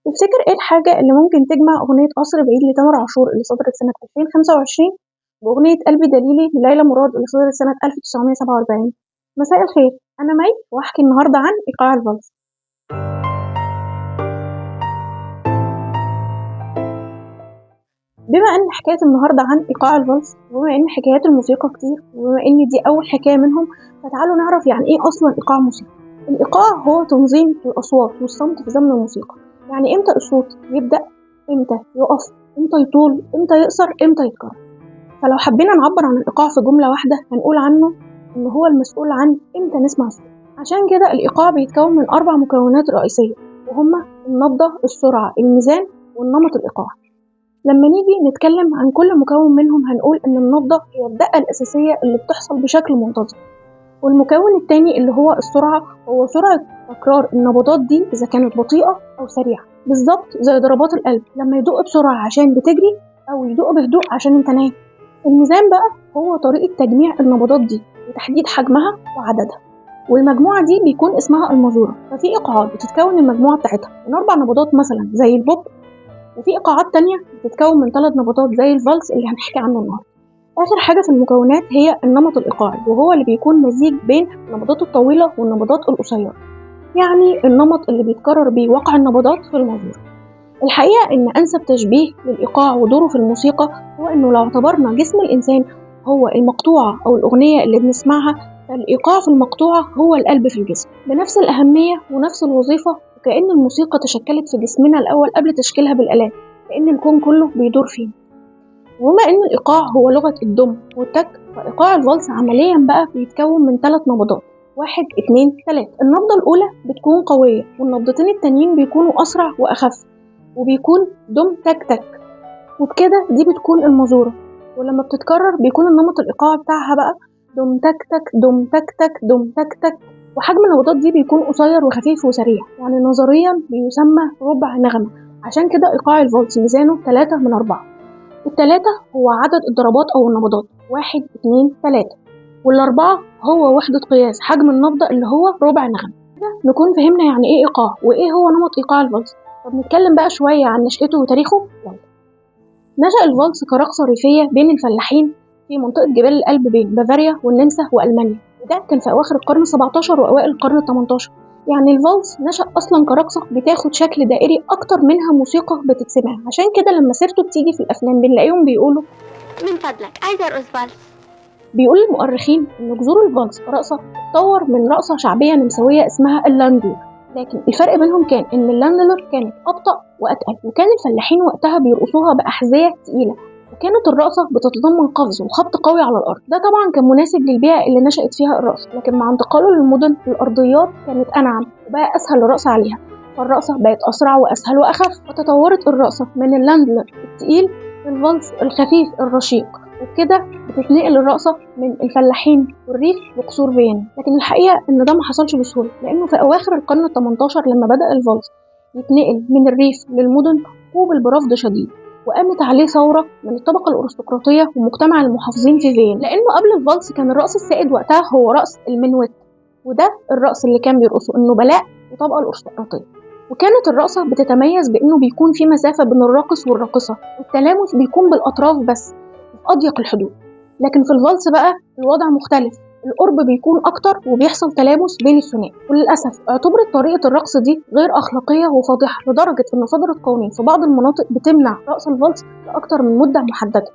تفتكر إيه الحاجة اللي ممكن تجمع أغنية قصر بعيد لتامر عاشور اللي صدرت سنة 2025 وأغنية قلبي دليلي لليلى مراد اللي صدرت سنة 1947؟ مساء الخير، أنا مي وهحكي النهاردة عن إيقاع الفالس. بما إن حكاية النهاردة عن إيقاع الفالس، وبما إن حكايات الموسيقى كتير، وبما إن دي أول حكاية منهم، فتعالوا نعرف يعني إيه أصلا إيقاع موسيقى. الإيقاع هو تنظيم الأصوات والصمت في زمن الموسيقى. يعني إمتى الصوت يبدأ، إمتى يقف، إمتى يطول، إمتى يقصر، إمتى يتكرر. فلو حبينا نعبر عن الإيقاع في جملة واحدة هنقول عنه إن هو المسؤول عن إمتى نسمع صوت. عشان كده الإيقاع بيتكون من 4 مكونات رئيسية، وهما النبضة، السرعة، الميزان، والنمط الإيقاعي. لما نيجي نتكلم عن كل مكون منهم هنقول إن النبضة هي الدقة الأساسية اللي بتحصل بشكل منتظم، والمكون التاني اللي هو السرعة هو سرعة تكرار النبضات دي إذا كانت بطيئة أو سريعة، بالظبط زي ضربات القلب لما يدق بسرعة عشان بتجري أو يدق بهدوء عشان انت نايم. الميزان بقى هو طريقة تجميع النبضات دي وتحديد حجمها وعددها، والمجموعة دي بيكون اسمها المازورة. ففي إيقاعات بتتكون المجموعة بتاعتها من 4 نبضات مثلا زي البوب، وفي إيقاعات تانية بتتكون من 3 نبضات زي الفالس اللي هنحكي عنه النهاردة. آخر حاجة في المكونات هي النمط الإيقاعي، وهو اللي بيكون مزيج بين النبضات الطويلة والنبضات القصيرة، يعني النمط اللي بيتكرر بيه وقع النبضات في المزمور. الحقيقة إن أنسب تشبيه للإيقاع ودوره في الموسيقى هو إنه لو اعتبرنا جسم الإنسان هو المقطوعة أو الأغنية اللي بنسمعها، فالإيقاع في المقطوعة هو القلب في الجسم، بنفس الأهمية ونفس الوظيفة، وكأن الموسيقى تشكلت في جسمنا الأول قبل تشكيلها بالآلات، لأن الكون كله بيدور فيه. وبما إن الإيقاع هو لغة الدم والتك، فإيقاع الفالس عمليا بقى بيتكون من 3 نبضات: 1 2 3. النبضة الأولى بتكون قوية، والنبضتين التانيين بيكونوا أسرع وأخف، وبيكون دم تك تك، وبكده دي بتكون المازورة. ولما بتتكرر بيكون النمط الإيقاعي بتاعها بقى دم تك تك دم تك تك دم تك تك. وحجم النبضات دي بيكون قصير وخفيف وسريع، يعني نظريا بيسمى ربع نغمة. عشان كده إيقاع الفالس ميزانه 3 من 4. التلاتة هو عدد الضربات أو النبضات 1 2 3، والأربعة هو وحدة قياس حجم النبضة اللي هو ربع نغمة. نكون فهمنا يعني إيه إيقاع وإيه هو نمط إيقاع الفالس. طب نتكلم بقى شوية عن نشأته وتاريخه. نشأ الفالس كرقصة ريفية بين الفلاحين في منطقة جبال الألب بين بافاريا والنمسا وألمانيا، وده كان في أواخر القرن 17 وأوائل القرن 18. يعني الفالس نشأ أصلا كرقصة بتاخد شكل دائري أكتر منها موسيقى بتتسمع، عشان كده لما سيرته بتيجي في الأفلام بنلاقيهم بيقولوا من فضلك عايزة أرقص فالس. بيقول المؤرخين إن جذور الفالس كرقصة اتطور من رقصة شعبية نمساوية اسمها اللاندلر، لكن الفرق بينهم كان إن اللاندلر كانت أبطأ وأتقل، وكان الفلاحين وقتها بيرقصوها بأحذية تقيلة، وكانت الرقصة بتتضمن قفز وخبط قوي على الأرض. ده طبعا كان مناسب للبيئة اللي نشأت فيها الرقص، لكن مع انتقاله للمدن الأرضيات كانت أنعم وبقى أسهل الرقص عليها، فالرقصة بقت أسرع وأسهل وأخف، وتطورت الرقصة من اللاندلر التقيل للفالس الخفيف الرشيق، وبكده بتتنقل الرقصة من الفلاحين والريف لقصور فيينا. لكن الحقيقة إن ده ما حصلش بسهولة، لأنه في أواخر القرن ال18 لما بدأ الفالس يتنقل من الريف للمدن قوبل برفض شديد، وقامت عليه ثورة من الطبقة الأرستقراطية ومجتمع المحافظين في فيينا، لأنه قبل الفالس كان الرقص السائد وقتها هو رقص المنويت، وده الرقص اللي كان بيرقصه النبلاء والطبقة الأرستقراطية. وكانت الرقصة بتتميز بأنه بيكون في مسافة بين الراقص والراقصة، والتلامس بيكون بالأطراف بس في أضيق الحدود. لكن في الفالس بقى الوضع مختلف، القرب بيكون أكتر وبيحصل تلامس بين الثنائي. وللأسف اعتبرت طريقة الرقص دي غير أخلاقية وفاضحة، لدرجة إن صدرت قوانين في بعض المناطق بتمنع رقص الفالس لأكتر من مدة محددة.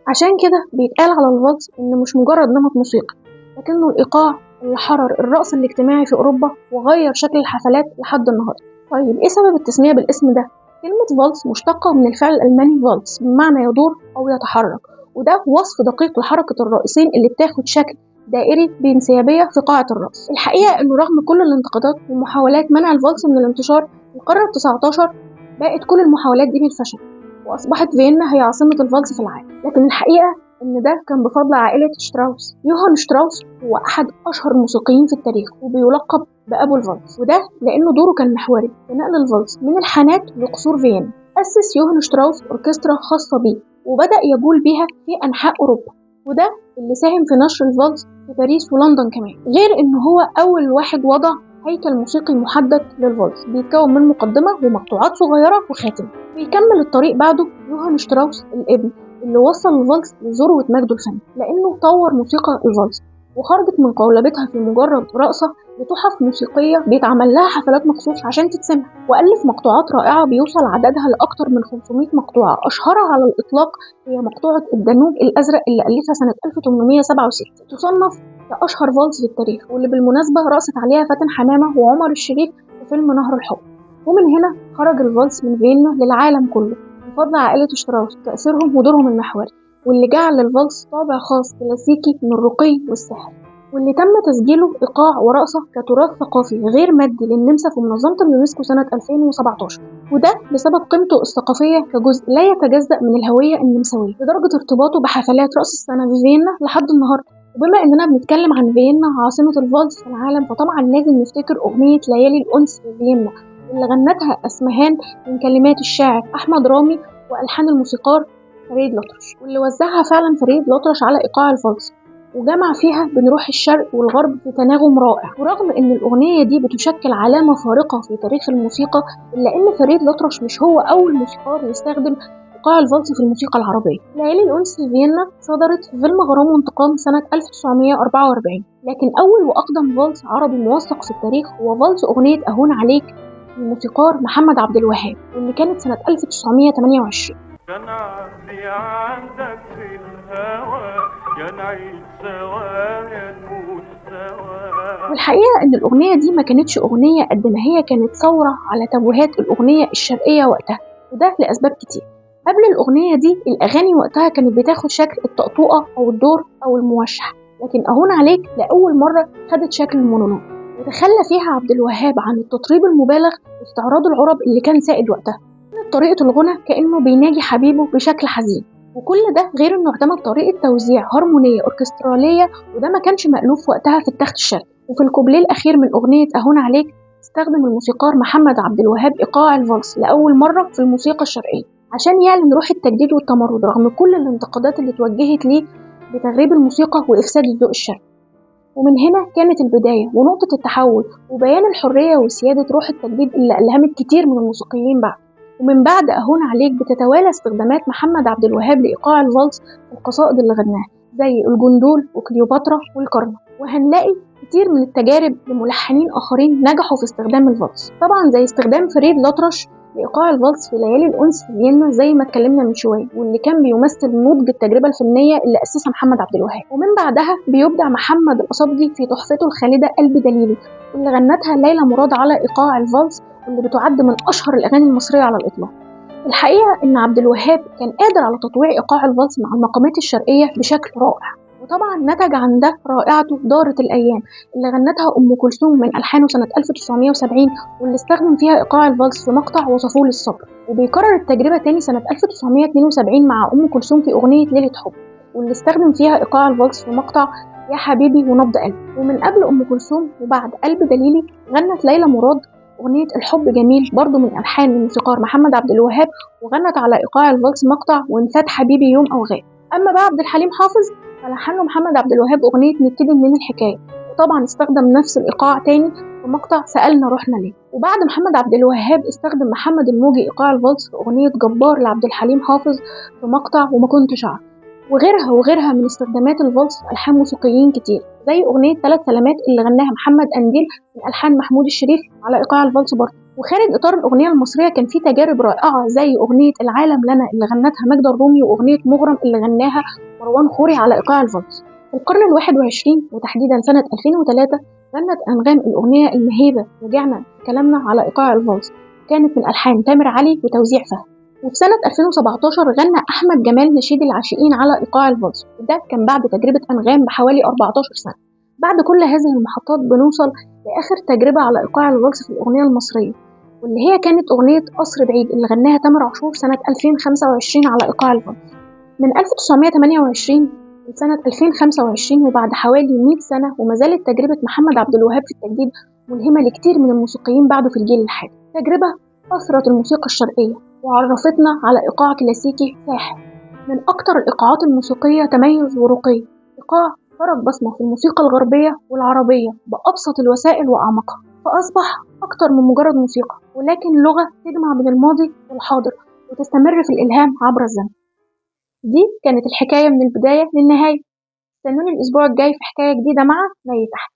عشان كده بيتقال على الفالس إنه مش مجرد نمط موسيقي، لكنه الإيقاع اللي حرر الرقص الاجتماعي في أوروبا وغير شكل الحفلات لحد النهاردة. طيب إيه سبب التسمية بالاسم ده؟ كلمة فالس مشتقة من الفعل الألماني فالس بمعنى يدور أو يتحرك، وده وصف دقيق لحركة الرائصين اللي بتاخد شكل دائري بانسيابية في قاعة الرقص. الحقيقة إنه رغم كل الانتقادات ومحاولات منع الفالس من الانتشار في القرن ال19 بقت كل المحاولات دي بالفشل، وأصبحت فيينا هي عاصمة الفالس في العالم. لكن الحقيقة إن ده كان بفضل عائلة شتراوس. يوهان شتراوس هو أحد أشهر الموسيقيين في التاريخ وبيلقب بأبو الفالس، وده لأنه دوره كان محوري في نقل الفالس من الحانات لقصور فيينا. أسس يوهان شتراوس أوركسترا خاصة بيه وبدأ يجول بيها في أنحاء أوروبا، وده اللي ساهم في نشر الفالس في باريس ولندن كمان، غير إنه هو أول واحد وضع هيكل موسيقي محدد للفالس بيتكون من مقدمة ومقطوعات صغيرة وخاتم. بيكمل الطريق بعده يوهان شتراوس الابن اللي وصل الفالس لذروة مجده الفني، لأنه طور موسيقى الفالس وخرجت من قولبتها في مجرد رقصة لتحف موسيقية بيتعمل لها حفلات مخصوص عشان تتسمع. وألف مقطوعات رائعة بيوصل عددها لأكتر من 500 مقطوعة، أشهرها على الإطلاق هي مقطوعة الدانوب الأزرق اللي ألفها سنة 1867، تصنف كأشهر فالس في التاريخ، واللي بالمناسبة رقصت عليها فاتن حمامة وعمر الشريف في فيلم نهر الحب. ومن هنا خرج الفالس من فيينا للعالم كله بفضل عائلة شتراوس وتأثيرهم ودورهم المحوري، واللي جعل للفالس طابع خاص كلاسيكي من الرقي والسحر، واللي تم تسجيله إيقاع ورقصة كتراث ثقافي غير مادي للنمسا في منظمة اليونسكو سنة 2017، وده بسبب قيمته الثقافية كجزء لا يتجزأ من الهوية النمساوية لدرجة ارتباطه بحفلات رأس السنة في فيينا لحد النهاردة. وبما إننا بنتكلم عن فيينا عاصمة الفالس في العالم، فطبعا لازم نفتكر أغنية ليالي الأنس في فيينا اللي غنتها أسمهان من كلمات الشاعر أحمد رامي وألحان الموسيقار فريد الأطرش، واللي وزعها فعلا فريد الأطرش على إيقاع الفالس وجمع فيها بين روح الشرق والغرب في تناغم رائع. ورغم ان الاغنيه دي بتشكل علامه فارقه في تاريخ الموسيقى، الا ان فريد الأطرش مش هو اول موسيقار يستخدم ايقاع الفالس في الموسيقى العربيه. ليالي الانس في فيينا صدرت في فيلم غرام وانتقام سنه 1944، لكن اول واقدم فالس عربي موثق في التاريخ هو فالس اغنيه اهون عليك للموسيقار محمد عبد الوهاب، واللي كانت سنه 1928. كان عهدي عندك في الهوى يا نعيش سوا يا نموت سوا. والحقيقة إن الأغنية دي ما كانتش أغنية قد ما هي كانت ثورة على تبوهات الأغنية الشرقية وقتها، وده لأسباب كتير. قبل الأغنية دي الأغاني وقتها كانت بتاخد شكل الطقطوقة أو الدور أو الموشح، لكن أهون عليك لأول مرة خدت شكل المونولوج، وتخلى فيها عبد الوهاب عن التطريب المبالغ واستعراض العرب اللي كان سائد وقتها. كانت طريقة الغنى كأنه بيناجي حبيبه بشكل حزين، وكل ده غير إنه اعتمد طريقة توزيع هرمونية أوركسترالية، وده ما كانش مألوف وقتها في التخت الشرقي. وفي الكوبليه الأخير من أغنية أهون عليك استخدم الموسيقار محمد عبد الوهاب إيقاع الفالس لأول مرة في الموسيقى الشرقية عشان يعلن روح التجديد والتمرد رغم كل الانتقادات اللي توجهت ليه بتغريب الموسيقى وإفساد الذوق الشرقي. ومن هنا كانت البداية ونقطة التحول وبيان الحرية وسيادة روح التجديد اللي ألهمت كتير من الموسيقيين بعد. ومن بعد أهون عليك بتتوالى استخدامات محمد عبد الوهاب لإيقاع الفالس في القصائد اللي غناها زي الجندول وكليوباترا والكرنك، وهنلاقي كتير من التجارب لملحنين آخرين نجحوا في استخدام الفالس، طبعا زي استخدام فريد الأطرش لإيقاع الفالس في ليالي الأنس في فيينا زي ما اتكلمنا من شوية، واللي كان بيمثل نضج التجربة الفنية اللي أسسها محمد عبد الوهاب. ومن بعدها بيبدع محمد القصبجي في تحفته الخالدة قلبي دليلي واللي غنتها ليلى مراد على إيقاع الفالس، واللي بتعد من أشهر الأغاني المصرية على الإطلاق. الحقيقة إن عبد الوهاب كان قادر على تطويع إيقاع الفالس مع المقامات الشرقية بشكل رائع، وطبعا نتج عن ده رائعته دارت الأيام اللي غنتها أم كلثوم من ألحانه سنة 1970، واللي استخدم فيها إيقاع الفالس في مقطع وصفوه للصبر. وبيكرر التجربة تاني سنة 1972 مع أم كلثوم في أغنية ليلة حب، واللي استخدم فيها إيقاع الفالس في مقطع يا حبيبي ونبض قلبي. ومن قبل أم كلثوم وبعد قلب دليلي غنت ليلى مراد أغنية الحب جميل برضو من ألحان الموسيقار محمد عبد الوهاب، وغنت على إيقاع الفالس مقطع وإن فات حبيبي يوم أو غاب. أما بقى عبد الحليم حافظ فلحن له محمد عبد الوهاب أغنية نبتدي من الحكاية، وطبعا استخدم نفس الإيقاع تاني في مقطع سألنا رحنا ليه. وبعد محمد عبد الوهاب استخدم محمد الموجي إيقاع الفالس في أغنية جبار لعبد الحليم حافظ في مقطع وما كنتش أعرف، وغيرها من استخدامات الفالس في ألحان موسيقيين كتير زي أغنية 3 سلامات اللي غناها محمد أنديل من ألحان محمود الشريف على إيقاع الفالس برضه. وخارج إطار الأغنية المصرية كان في تجارب رائعة زي أغنية العالم لنا اللي غنتها ماجدة الرومي، وأغنية مغرم اللي غناها مروان خوري على إيقاع الفالس. في القرن ال21 وتحديدا سنة 2003 غنت أنغام الأغنية المهيبة رجعنا كلامنا على إيقاع الفالس، كانت من ألحان تامر علي وتوزيع فهد. وفي سنة 2017 غنى أحمد جمال نشيد العاشقين على إيقاع الفالس، وده كان بعد تجربة أنغام بحوالي 14 سنة. بعد كل هذه المحطات بنوصل لآخر تجربة على إيقاع الفالس في الأغنية المصرية، واللي هي كانت أغنية قصر بعيد اللي غناها تامر عاشور سنة 2025 على إيقاع الفالس. من 1928 لسنة 2025 وبعد حوالي 100 سنة وما زالت تجربة محمد عبد الوهاب في التجديد ملهمة لكتير من الموسيقيين بعده في الجيل الحالي. تجربة أثرت الموسيقى الشرقية وعرفتنا على إيقاع كلاسيكي ساحر من أكتر الإيقاعات الموسيقية تميز ورقي، إيقاع ترك بصمة في الموسيقى الغربية والعربية بأبسط الوسائل وأعمقها. فأصبح أكتر من مجرد موسيقى، ولكن لغة تجمع بين الماضي والحاضر وتستمر في الإلهام عبر الزمن. دي كانت الحكاية من البداية للنهاية. استنوني الأسبوع الجاي في حكاية جديدة مع مي تحت.